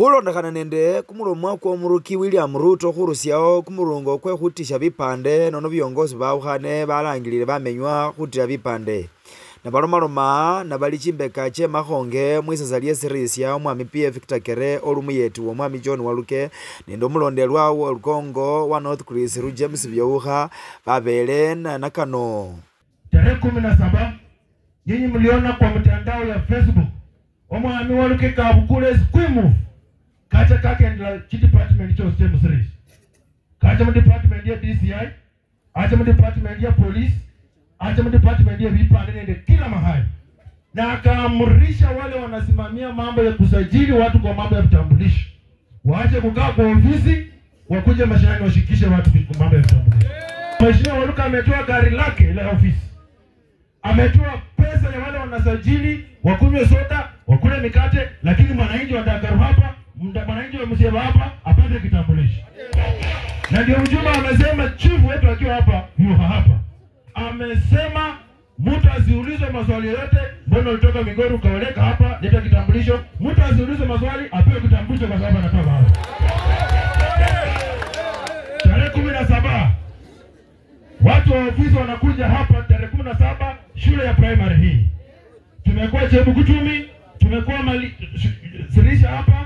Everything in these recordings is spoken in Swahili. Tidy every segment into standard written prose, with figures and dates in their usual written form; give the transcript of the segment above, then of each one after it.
Khulondekhana nende kumulomwa kwa Muruki William Ruto khurusiawo kumurungo kwe khutisha bipande nono biongozi bawukhane balangilile bamenywa khutila bipande. Nabalomaloma nabali chimbeka che makhonge mwisasa lye Sirisia omwami PF Victor Kere olumuyeti wa mwami John Waluke nende omulondelwa wa Lukongo wa North Chris James Byouha babele nakano. Tarehe 17 nyinyi mliona kwa mtandao ya Facebook omwami Waluke kabukule squimu kacha kake ndla department cho stem series kacha mu department ya DCI acha mu department ya police acha mu department ya vipande nende kila mahali na akaamrisha wale wanasimamia mambo ya kusajili watu kwa mambo ya vitambulisho waache kukaa kwa ofisi wakuje mashinani washikishe watu kwa mambo ya vitambulisho. Mheshimiwa Waluke ametoa gari lake la ofisi, ametoa pesa ya wale wanasajili wakunywe soda wakule mikate, lakini mwananchi wa Dakaru hapa mwananchi wa Musiaba hapa apate kitambulisho. Na ndio ujumbe amesema chief wetu akiwa hapa yuha hapa. Amesema mtu asiulizwe maswali yote, mbona ulitoka Migori ukaoleka hapa, leta kitambulisho. Mtu asiulizwe maswali, apewe kitambulisho kwa sababu anatoka hapa. Tarehe 17 watu wa ofisi wanakuja hapa tarehe 17 shule ya primary hii. Tumekuwa Chebukutumi, tumekuwa Sirisha hapa,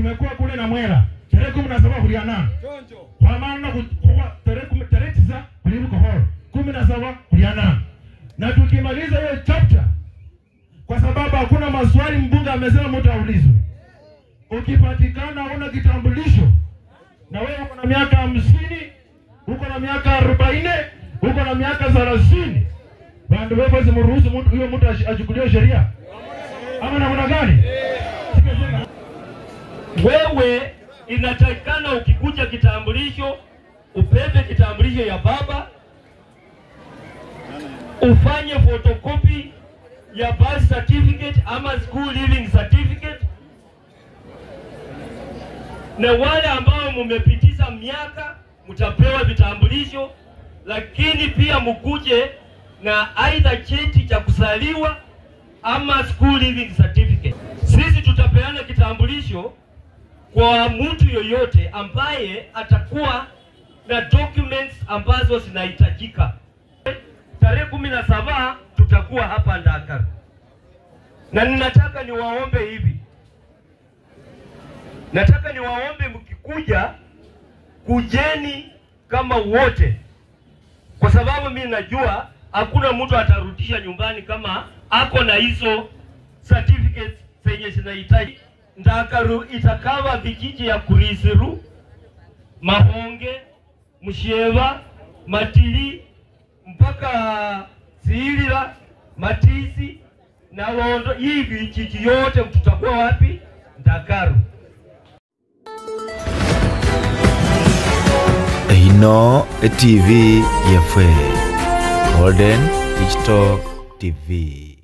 tumekuwa kule na Mwera. Tarehe 17 kuliana. Kwa maana kwa tarehe 9 kulimu kohoro. 17 kuliana. Na tukimaliza hiyo chapter, kwa sababu hakuna maswali mbunge amesema mtu aulizwe. Ukipatikana una kitambulisho na wewe uko na miaka 50, uko na miaka 40, uko na miaka 30, bandu wewe simruhusu mtu huyo mtu achukuliwe sheria. Ama namna gani? Wewe inatakikana ukikuja kitambulisho upepe kitambulisho ya baba, ufanye photocopy ya birth certificate ama school living certificate, na wale ambao mumepitiza miaka mtapewa vitambulisho, lakini pia mkuje na either cheti cha kusaliwa ama school living certificate. Sisi tutapeana kitambulisho kwa mtu yoyote ambaye atakuwa na documents ambazo zinahitajika. Tarehe 17 tutakuwa hapa Dakaru. Na ninataka niwaombe hivi. Nataka niwaombe mkikuja kujeni kama wote. Kwa sababu mimi najua hakuna mtu atarudisha nyumbani kama ako na hizo certificates zenye zinahitaji. Dakaru itakava vijiji ya Kurisiru, Mahonge, Mushieva, Matili, mpaka Siilila, Matisi na Londo. Hivi vijiji yote tutakuwa wapi? Dakaru. Ino TV yefe Golden Digital TV.